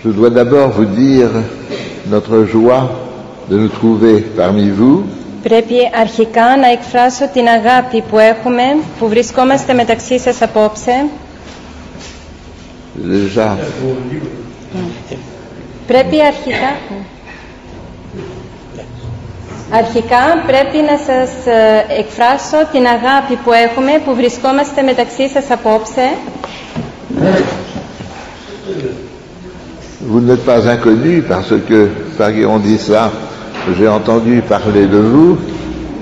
Je dois d'abord vous dire notre joie de nous trouver parmi vous. Πρέπει αρχικά να εκφράσω την αγάπη που έχουμε, που βρισκόμαστε μεταξύ σας απόψε. Déjà, Πρέπει αρχικά πρέπει να σας εκφράσω την αγάπη που έχουμε, που βρισκόμαστε μεταξύ σας απόψε. vous n'êtes pas inconnus parce que, par qui on dit ça, j'ai entendu parler de vous.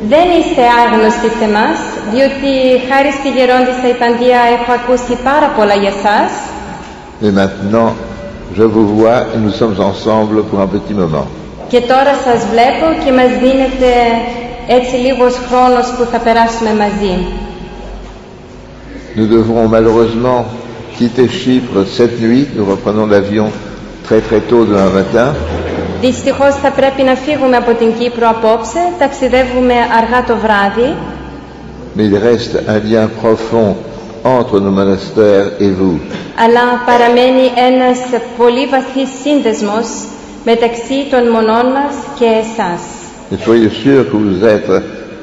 Δεν είστε άγνωστοι σε μας, διότι χάρη στη γερόντισσα Ιπαντία έχω ακούσει πάρα πολλά για σας. Et maintenant, je vous vois et nous sommes ensemble pour un petit moment. Και τώρα σας βλέπω και μας δίνετε έτσι λίγος χρόνος που θα περάσουμε μαζί. Nous devrons malheureusement quitter Chypre cette nuit. Nous reprenons l'avion très très tôt demain matin. Δυστυχώς θα πρέπει να φύγουμε από την Κύπρο απόψε, ταξιδεύουμε αργά το βράδυ. Mais il reste un lien profond entre nos monastères et vous. Αλλά παραμένει ένας πολύ βαθύς σύνδεσμος μεταξύ των μονών μας και εσάς. Et soyez sûrs que vous êtes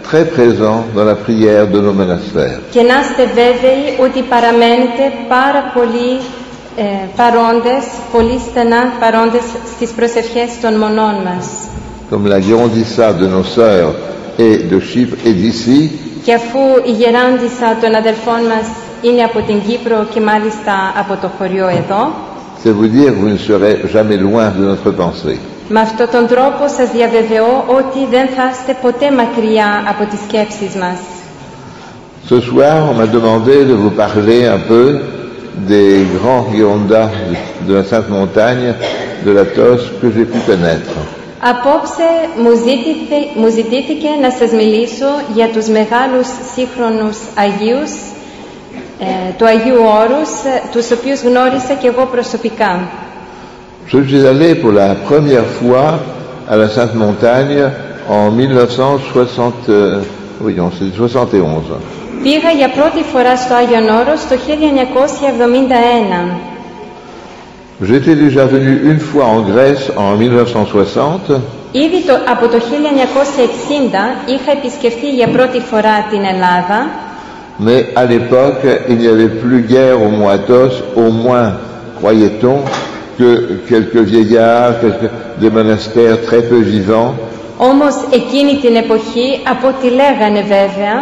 très présents dans la prière de nos monastères. Και να είστε βέβαιοι ότι παραμένετε πάρα πολύ παρόντες, πολύ στενά παρόντες στις προσευχές των μονών μας. Comme la Girondissa de nos sœurs et de Chypre et d'ici, Και αφού η γεράντισσα των αδελφών μας είναι από την Κύπρο και μάλιστα από το χωριό εδώ, c'est vous dire que vous ne serez jamais loin de notre pensée. με αυτόν τον τρόπο σας διαβεβαιώ ότι δεν θα είστε ποτέ μακριά από τις σκέψεις μας. Ce soir, on m'a demandé de vous parler un peu des grands Girondas de la Sainte Montagne de la Tos que j'ai pu connaître. Απόψε μου ζητήθηκε να σας μιλήσω για τους μεγάλους σύγχρονους Αγίους του Αγίου Όρους, τους οποίους γνώρισα και εγώ προσωπικά. Je suis allé pour la première fois à la Sainte Montagne en 1971. Πήγα για πρώτη φορά στο Άγιον Όρος το 1971. J'étais déjà venu une fois en Grèce en 1960. Ήδη από το 1960 είχα επισκεφτεί για πρώτη φορά την Ελλάδα. Mais à l'époque, il n'y avait plus guère au mont Athos, au moins, croyait-on, que quelques vieillards, des monastères très peu vivants. Όμως εκείνη την εποχή, από ό,τι λέγανε βέβαια,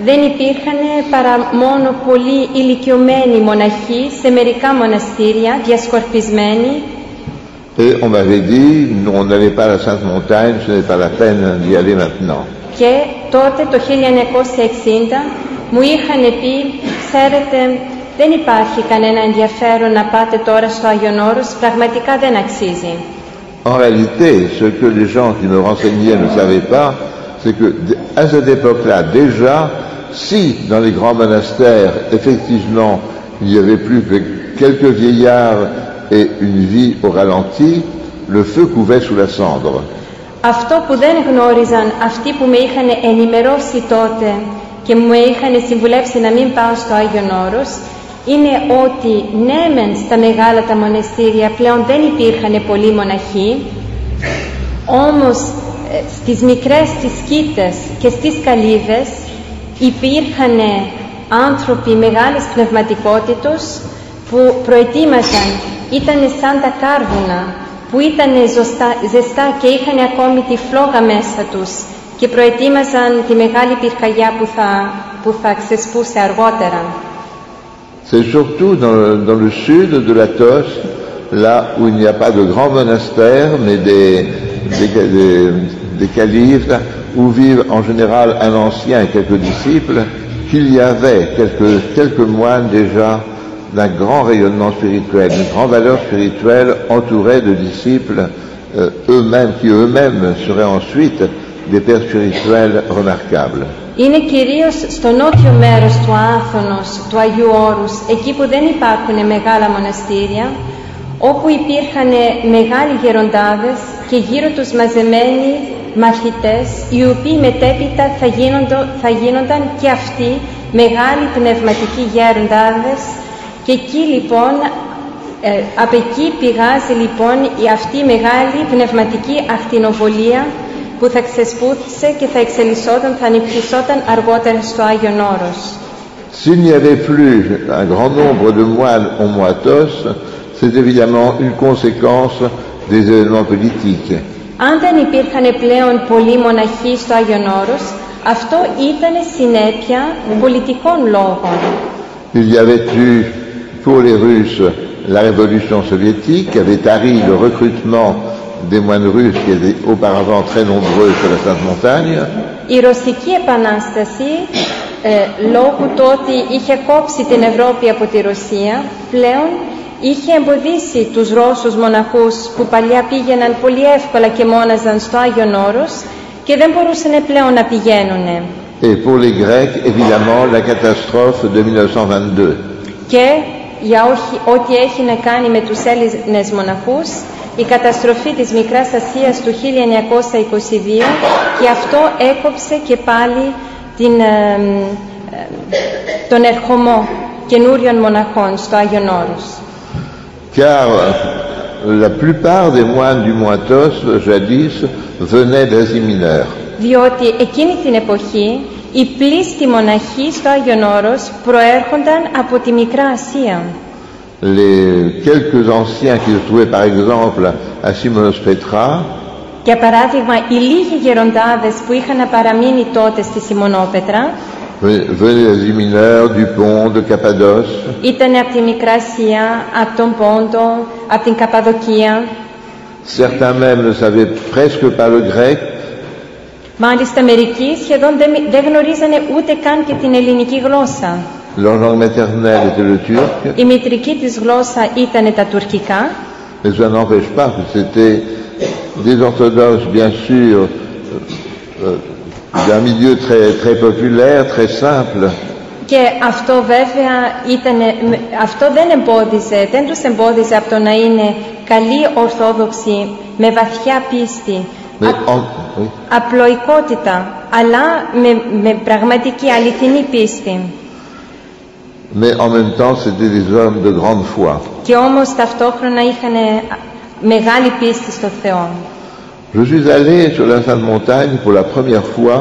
δεν υπήρχαν παρά μόνο πολύ ηλικιωμένοι μοναχοί σε μερικά μοναστήρια, διασκορπισμένοι. Et on m'avait dit, nous, on n'allait pas à la Sainte Montagne, ce n'est pas la peine d'y aller maintenant. Και τότε, το 1960, μου είχαν πει, ξέρετε, δεν υπάρχει κανένα ενδιαφέρον να πάτε τώρα στο Άγιον Όρος, πραγματικά δεν αξίζει. En réalité, ce que les gens qui me renseignaient ne savaient pas, c'est que à cette époque-là, déjà, si dans les grands monastères, effectivement, il n'y avait plus que quelques vieillards et une vie au ralenti, le feu couvait sous la cendre. Αυτό που δεν γνώριζαν αυτοί που με είχαν ενημερώσει τότε και μου είχαν συμβουλεύσει να μην πάω στο Άγιον Όρος, είναι ότι ναι μεν στα μεγάλα τα μοναστήρια πλέον δεν υπήρχαν πολλοί μοναχοί, όμως στις μικρές τις σκήτες και στις καλύβες υπήρχαν άνθρωποι μεγάλης πνευματικότητος που προετοίμαζαν, ήταν σαν τα κάρβουνα που ήταν ζεστά και είχαν ακόμη τη φλόγα μέσα τους και προετοίμαζαν τη μεγάλη πυρκαγιά που θα ξεσπούσε αργότερα. C'est surtout dans le sud de la Tos, là où il n'y a pas de grands monastères, mais des calives, où vivent en général un ancien et quelques disciples, qu'il y avait quelques moines déjà d'un grand rayonnement spirituel, d'une grande valeur spirituelle entourée de disciples eux-mêmes, qui eux-mêmes seraient ensuite des pères spirituels remarquables. Είναι κυρίως στο νότιο μέρος του Άθωνος, του Αγίου Όρους, εκεί που δεν υπάρχουν μεγάλα μοναστήρια, όπου υπήρχαν μεγάλοι γεροντάδες και γύρω τους μαζεμένοι μαθητές, οι οποίοι μετέπειτα θα γίνονταν και αυτοί μεγάλοι πνευματικοί γεροντάδες. Και εκεί λοιπόν Από εκεί πηγάζει λοιπόν αυτή η μεγάλη πνευματική ακτινοβολία που θα ξεσπούθησε και θα εξελισσόταν, θα ανυπτυσσόταν αργότερα στο Άγιον Όρος. S'il n'y avait plus un grand nombre de moines au Moatos, c'est évidemment une conséquence des événements politiques. Αν δεν υπήρχαν πλέον πολλοί μοναχοί στο Άγιον Όρος, αυτό ήταν συνέπεια πολιτικών λόγων. Il y avait eu pour les Russes la révolution soviétique qui avait tari le recrutement des moines russes qui étaient auparavant très nombreux sur la Sainte Montagne. Η Ρωσική Επανάσταση, λόγω του ότι είχε κόψει την Ευρώπη από τη Ρωσία, πλέον είχε εμποδίσει τους Ρώσους μοναχούς που παλιά πήγαιναν πολύ εύκολα και μόναζαν στο Άγιον Όρος και δεν μπορούσαν πλέον να πηγαίνουν. Et pour les Grecs, évidemment, la catastrophe de 1922. Και για ό,τι έχει να κάνει με τους Έλληνες μοναχούς, η καταστροφή της Μικράς Ασίας του 1922, και αυτό έκοψε και πάλι τον ερχομό καινούριων μοναχών στο Άγιον Όρος. Car la plupart des moines du Moatos, jadis, venaient d'Asie mineure. Διότι εκείνη την εποχή οι πλήστοι μοναχοί στο Άγιον Όρος προέρχονταν από τη Μικρά Ασία. Les quelques anciens qui se trouvaient par exemple à Simonos Petra, Για παράδειγμα, οι λίγοι γεροντάδες που είχαν παραμείνει τότε στη Σιμονόπετρα venaient d'Asie mineure, du Pont, de Cappadoce. Ήταν από τη Μικρά Ασία, από τον Πόντο, από την Καπαδοκία. Certains même ne savaient presque pas le grec. Μάλιστα μερικοί σχεδόν δεν γνωρίζανε ούτε καν και την ελληνική γλώσσα. Leur langue maternelle était le turc. Η μητρική της γλώσσα ήταν τα τουρκικά. Mais ça n'empêche pas que c'était des orthodoxes, bien sûr, d'un milieu très, très populaire, très simple. Και αυτό βέβαια δεν τους εμπόδιζε από το να είναι καλοί Ορθόδοξοι, με βαθιά πίστη, απλοϊκότητα, αλλά με πραγματική αληθινή πίστη. Mais en même temps, c'était des hommes de grande foi. Και όμως ταυτόχρονα είχαν μεγάλη πίστη στο Θεό. Je suis allé sur la Sainte Montagne pour la première fois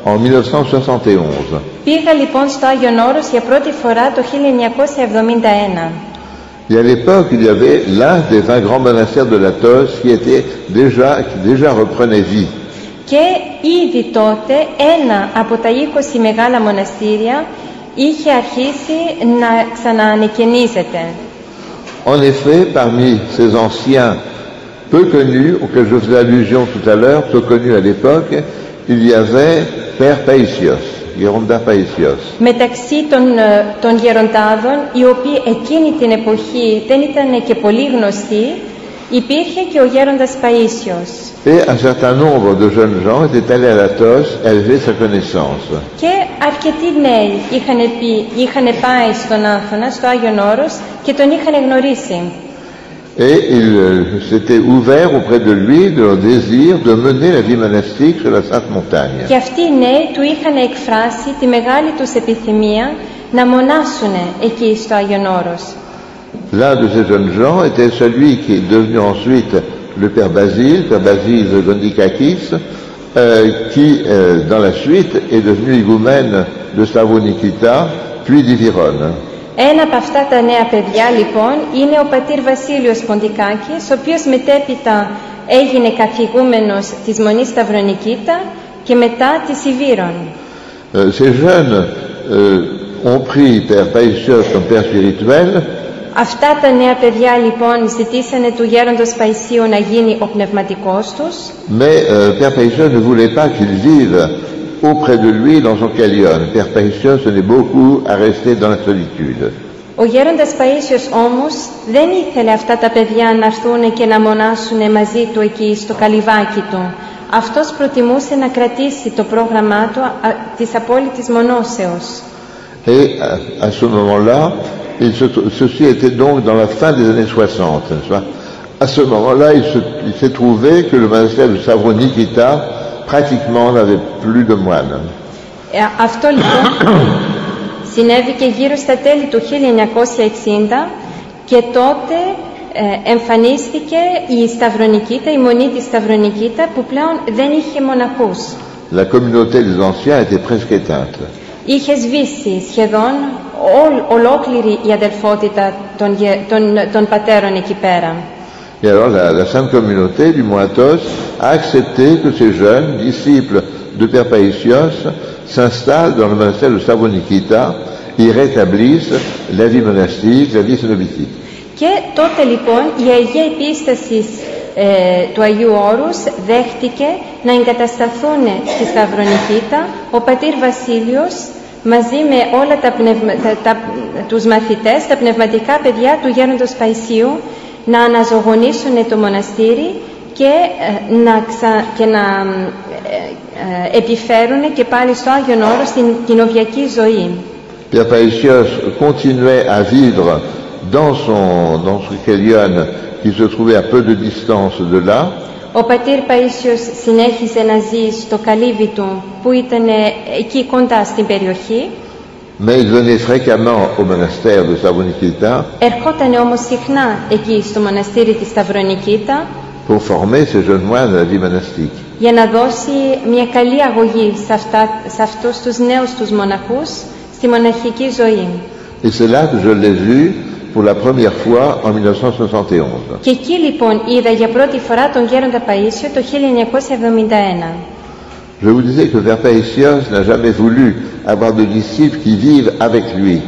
en 1971. Πήγα λοιπόν στο Άγιον Όρος για πρώτη φορά το 1971. Et à l'époque, il y avait l'un des 20 grands monastères de l'Athos qui déjà reprenait vie. Και ήδη τότε ένα από τα 20 μεγάλα μοναστήρια είχε αρχίσει να ξαναανεκαινίζεται. En effet, parmi ces anciens peu connus, auxquels je faisais allusion tout à l'heure, peu connus à l'époque, il y avait Père Paisios, Γέροντα Paisios. Μεταξύ των γεροντάδων, οι οποίοι εκείνη την εποχή δεν ήταν και πολύ γνωστοί, υπήρχε και ο γέροντας Παΐσιος. Et un certain nombre de jeunes gens étaient allés à l'Athos et avaient sa connaissance. Και αρκετοί νέοι είχαν πάει στον Άθωνα, στο Άγιον Όρος, και τον είχαν γνωρίσει. Et ils s'étaient ouverts auprès de lui de leur désir de mener la vie monastique sur la Sainte Montagne. Και αυτοί οι νέοι του είχαν εκφράσει τη μεγάλη τους επιθυμία να μονάσουν εκεί στο Άγιον Όρος. L'un de ces jeunes gens était celui qui est devenu ensuite le Père Basile Gondikakis, qui dans la suite est devenu higoumène de Stavronikita, puis d'Iviron. Ένα από αυτά τα νέα παιδιά λοιπόν είναι ο πατήρ Βασίλειος Ποντικάκης, ο οποίος μετέπειτα έγινε καθηγούμενος της Μονής Σταυρονικήτα και μετά της Ιβύρων. Ces jeunes ont pris Père Paisios comme père spirituel. Αυτά τα νέα παιδιά λοιπόν ζητήσανε του γέροντος Παϊσίου να γίνει ο πνευματικός τους. Mais Père Paisios ne voulait pas qu'ils vivent auprès de lui dans son calione. Père Paisios tenait beaucoup à rester dans la solitude. Ο γέροντας Παΐσιος όμως δεν ήθελε αυτά τα παιδιά να έρθουν και να μονάσουν μαζί του εκεί στο καλυβάκι του. Αυτός προτιμούσε να κρατήσει το πρόγραμμά του της απόλυτης μονόσεως. Et à ce moment-là, ceci était donc dans la fin des années 60. À ce moment-là, il s'est trouvé que le monastère de Stavronikita pratiquement n'avait plus de moines. Αυτό λοιπόν συνέβη και γύρω στα τέλη του 1960 Και τότε εμφανίστηκε η Σταυρονικήτα, η μονή της Σταυρονικήτα, που πλέον δεν είχε μοναχούς. La communauté des anciens était presque éteinte. Είχε σβήσει σχεδόν ολόκληρη η αδελφότητα των πατέρων εκεί πέρα. Et alors la sainte communauté du Mont Athos a accepté que ces jeunes disciples de Père Païsios s'installent dans le monastère de Stavonikita et rétablissent la vie monastique, la vie cénobitique. Και τότε λοιπόν η Αγία Επίσταση του Αγίου Όρους δέχτηκε να εγκατασταθούν στη Σταυρονικήτα ο πατήρ Βασίλειος μαζί με όλα τους μαθητές, τα πνευματικά παιδιά του γέροντος Παϊσίου, να αναζωογονήσουν το μοναστήρι και να επιφέρουν και πάλι στο Άγιον Όρος την κοινοβιακή ζωή. Père Païsios continuait à vivre dans son Kélion qui se trouvait à peu de distance de là. Ο πατήρ Παΐσιος συνέχιζε να ζει στο καλύβι του που ήταν εκεί κοντά στην περιοχή. Mais il venait fréquemment au monastère de Stavonikita. Ερχόταν όμως συχνά εκεί στο μοναστήρι της Σταυρονικήτα pour former ces jeunes moines à la vie monastique. Για να δώσει μια καλή αγωγή σε αυτούς τους νέους τους μοναχούς στη μοναχική ζωή. Et c'est là que je l'ai vu pour la première fois en 1971. Και εκεί λοιπόν είδα για πρώτη φορά τον γέροντα Παΐσιο το 1971. Je vous disais que Père Païsios n'a jamais voulu avoir de disciples qui vivent avec lui.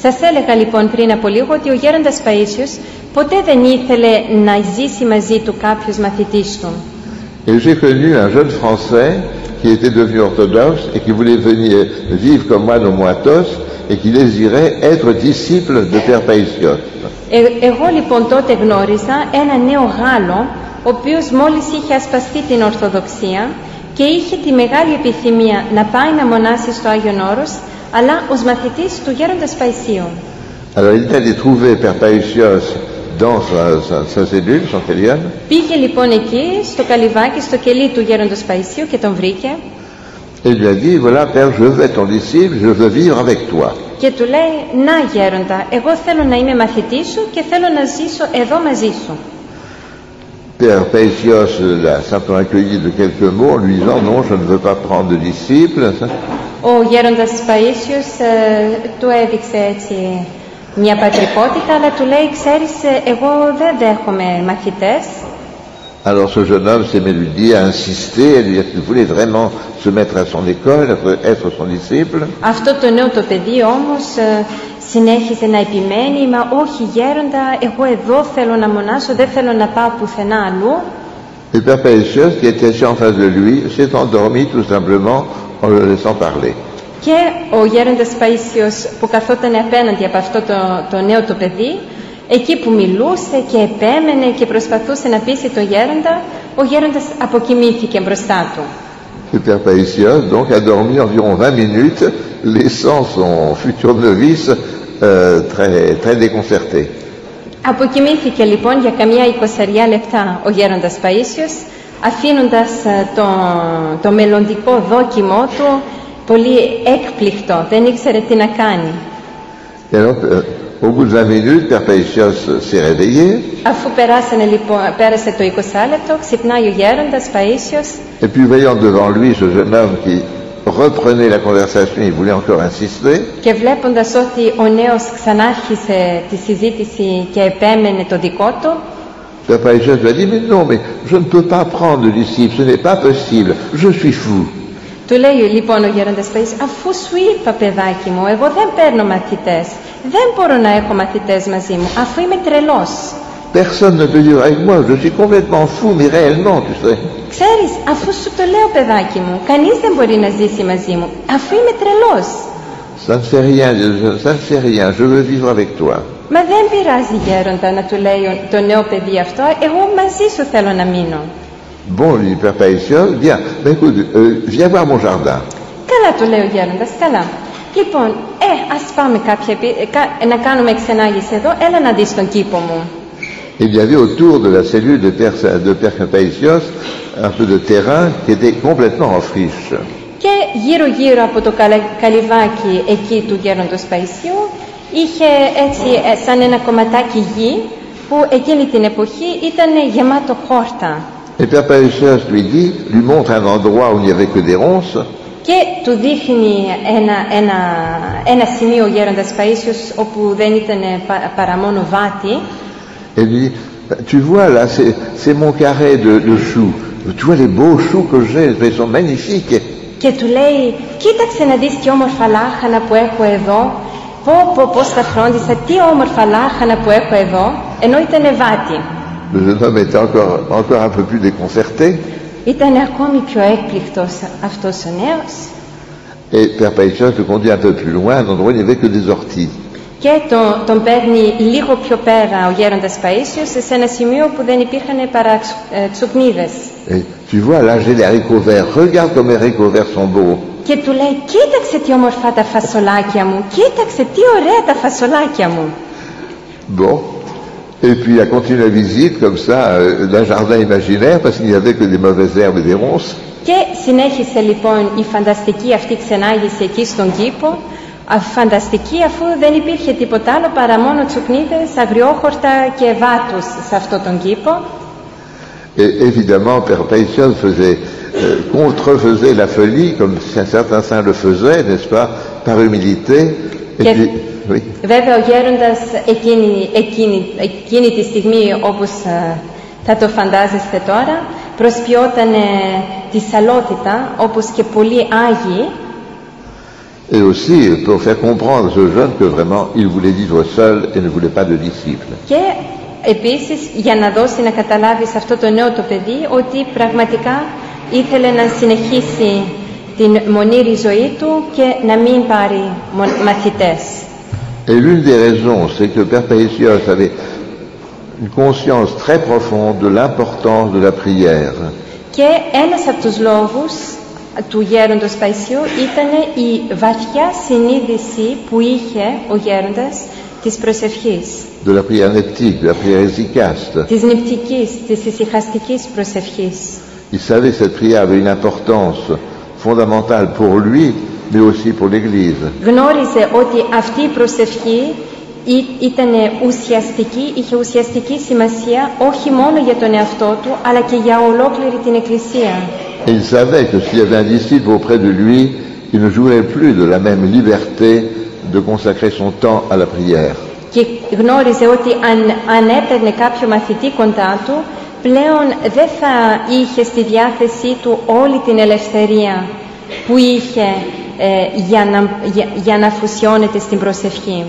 Σας έλεγα λοιπόν πριν από λίγο ότι ο γέροντας Παΐσιος ποτέ δεν ήθελε να ζήσει μαζί του κάποιος μαθητής του. Et j'ai connu un jeune Français qui était devenu orthodoxe et qui voulait venir vivre comme moi au Mont Athos et qui désirait être disciple de Père Païsios. Εγώ λοιπόν τότε γνώριζα ένα νέο Γάλλο, ο οποίος μόλις είχε ασπαστεί την Ορθοδοξία και είχε τη μεγάλη επιθυμία να πάει να μονάσει στο Άγιον Όρος, αλλά ως μαθητής του γέροντας Παϊσίου. Alors il est allé trouver Père Païsios dans sa cellule, son Kélion. Πήγε λοιπόν εκεί, στο καλυβάκι, στο κελί του γέροντος Παϊσίου και τον βρήκε. Et lui a dit, voilà Père, je veux être ton disciple, je veux vivre avec toi. Και του λέει, να γέροντα, εγώ θέλω να είμαι μαθητής σου και θέλω να ζήσω εδώ μαζί σου. Père Païsios l'a simplement accueilli de quelques mots en lui disant, non, je ne veux pas prendre de disciples. Ο γέροντας Παΐσιος του έδειξε έτσι μια πατρικότητα, αλλά του λέει, ξέρεις, εγώ δεν δέχομαι μαθητές. Alors ce jeune homme s'est lui a insisté, à lui dire qu'il voulait vraiment se mettre à son école, être son disciple. Αυτό το νέο το παιδί όμως συνέχισε να επιμένει, μα όχι γέροντα, εγώ εδώ θέλω να μονάσω, δεν θέλω να πάω πουθενά αλλού. Et Père Païsios, qui était assis en face de lui, s'est endormi tout simplement en le laissant parler. Και ο γέροντας Παΐσιος που καθόταν απέναντι από αυτό το νέο το παιδί, εκεί που μιλούσε και επέμενε και προσπαθούσε να πείσει τον γέροντα, ο γέροντας αποκοιμήθηκε μπροστά του. Le Père Païsios donc a dormi environ 20 minutes, laissant son futur novice très déconcerté. Αποκοιμήθηκε λοιπόν για καμιά 20 λεπτά ο γέροντας Παΐσιος, αφήνοντας το μελλοντικό δόκιμό του πολύ έκπληκτο, δεν ήξερε τι να κάνει. Et alors, au bout de 20 minutes, Père Païsios s'est réveillé. Αφού πέρασε το 20 λεπτό, ξυπνάει ο γέροντας Παΐσιος. Et puis voyant devant lui ce jeune homme qui reprenait la conversation, il voulait encore insister. Και βλέποντας ότι ο νέος ξανάρχισε τη συζήτηση και επέμενε το δικό του, Père Païsios lui a dit, mais non, mais je ne peux pas prendre de disciples, ce n'est pas possible, je suis fou. Του λέει λοιπόν ο γέροντας Παΐσιος, αφού σου είπα παιδάκι μου, εγώ δεν παίρνω μαθητές, δεν μπορώ να έχω μαθητές μαζί μου, αφού είμαι τρελός. Personne ne peut vivre avec moi, je suis complètement fou, mais réellement, tu sais. Ξέρεις, αφού σου το λέω παιδάκι μου, κανείς δεν μπορεί να ζήσει μαζί μου, αφού είμαι τρελός. Ça ne fait rien, ça ne fait rien, je veux vivre avec toi. Μα δεν πειράζει γέροντα, να του λέει το νέο παιδί αυτό, εγώ μαζί σου θέλω να μείνω. Bon, lui dit Père Païsios, bien, ben écoute, viens voir mon jardin. Καλά, του λέει ο γέροντας, καλά. Λοιπόν, ας πάμε να κάνουμε εξενάγηση εδώ, έλα να δεις τον κήπο μου. Il y avait autour de la cellule de Père Païsios un peu de terrain qui était complètement en friche. Και γύρω-γύρω από το καλυβάκι εκεί του γέροντος Παΐσιου είχε έτσι σαν ένα κομματάκι γη που εκείνη την εποχή ήταν γεμάτο χόρτα. Et Père Paisios lui montre un endroit où il n'y avait que des ronces. Και του δείχνει ένα σημείο ο γέροντας Παΐσιος όπου δεν ήταν παρά μόνο βάτη. Et lui dit, tu vois là, c'est mon carré de choux. Tu vois les beaux choux que j'ai, ils sont magnifiques. Και του λέει, κοίταξε να δεις τι όμορφα λάχανα που έχω εδώ. Πώς τα φρόντισα, τι όμορφα λάχανα που έχω εδώ, ενώ ήταν βάτη. Le jeune homme était encore un peu plus déconcerté. Ήταν ακόμη πιο έκπληκτος αυτός ο νέος. Et Père Paisios le conduit un peu plus loin, à un endroit où il n'y avait que des orties. Και τον παίρνει λίγο πιο πέρα ο γέροντας Παΐσιος σε ένα σημείο που δεν υπήρχαν παρά τσουκνίδες. Et tu vois, là j'ai les haricots verts, regarde comme les haricots verts sont beaux. Και του λέει, κοίταξε τι όμορφα τα φασολάκια μου, κοίταξε τι ωραία τα φασολάκια μου. Bon, et puis il a continué la visite comme ça, d'un jardin imaginaire, parce qu'il n'y avait que des mauvaises herbes et des ronces. Και συνέχισε λοιπόν η φανταστική αυτή ξενάγηση εκεί στον κήπο, φανταστική αφού δεν υπήρχε τίποτα άλλο παρά μόνο τσουκνίδες, αγριόχορτα και βάτους σε αυτόν τον κήπο. Et évidemment, Père Paisios contrefaisait la folie, comme certains saints le faisaient, n'est-ce pas, par humilité. Et puis, oui. Βέβαια ο γέροντας εκείνη τη στιγμή, όπως θα το φαντάζεστε τώρα, προσποιόταν τη σαλότητα, όπως και πολλοί Άγιοι. Et aussi pour faire comprendre à ce jeune que vraiment il voulait vivre seul et ne voulait pas de disciples. Και επίσης για να δώσει να καταλάβει σε αυτό το νέο το παιδί ότι πραγματικά ήθελε να συνεχίσει την μονήρη ζωή του και να μην πάρει μαθητές. Et l'une des raisons, c'est que Père Paisios avait une conscience très profonde de l'importance de la prière. Και ένας από τους λόγους του γέροντος Παϊσίου ήταν η βαθιά συνείδηση που είχε ο γέροντας της προσευχής. De la prière neptique, de la prière hesychaste. Της νηπτικής, της ησυχαστικής προσευχής. Il savait que cette prière avait une importance fondamentale pour lui, mais aussi pour l'Église. Γνώριζε ότι αυτή η προσευχή ήταν ουσιαστική, είχε ουσιαστική σημασία όχι μόνο για τον εαυτό του, αλλά και για ολόκληρη την Εκκλησία. Et il savait que s'il y avait un disciple auprès de lui, il ne jouait plus de la même liberté de consacrer son temps à la prière. Και γνώριζε ότι αν έπαιρνε κάποιο μαθητή κοντά του, πλέον δεν θα είχε στη διάθεσή του όλη την ελευθερία που είχε για να αφοσιώνεται στην προσευχή.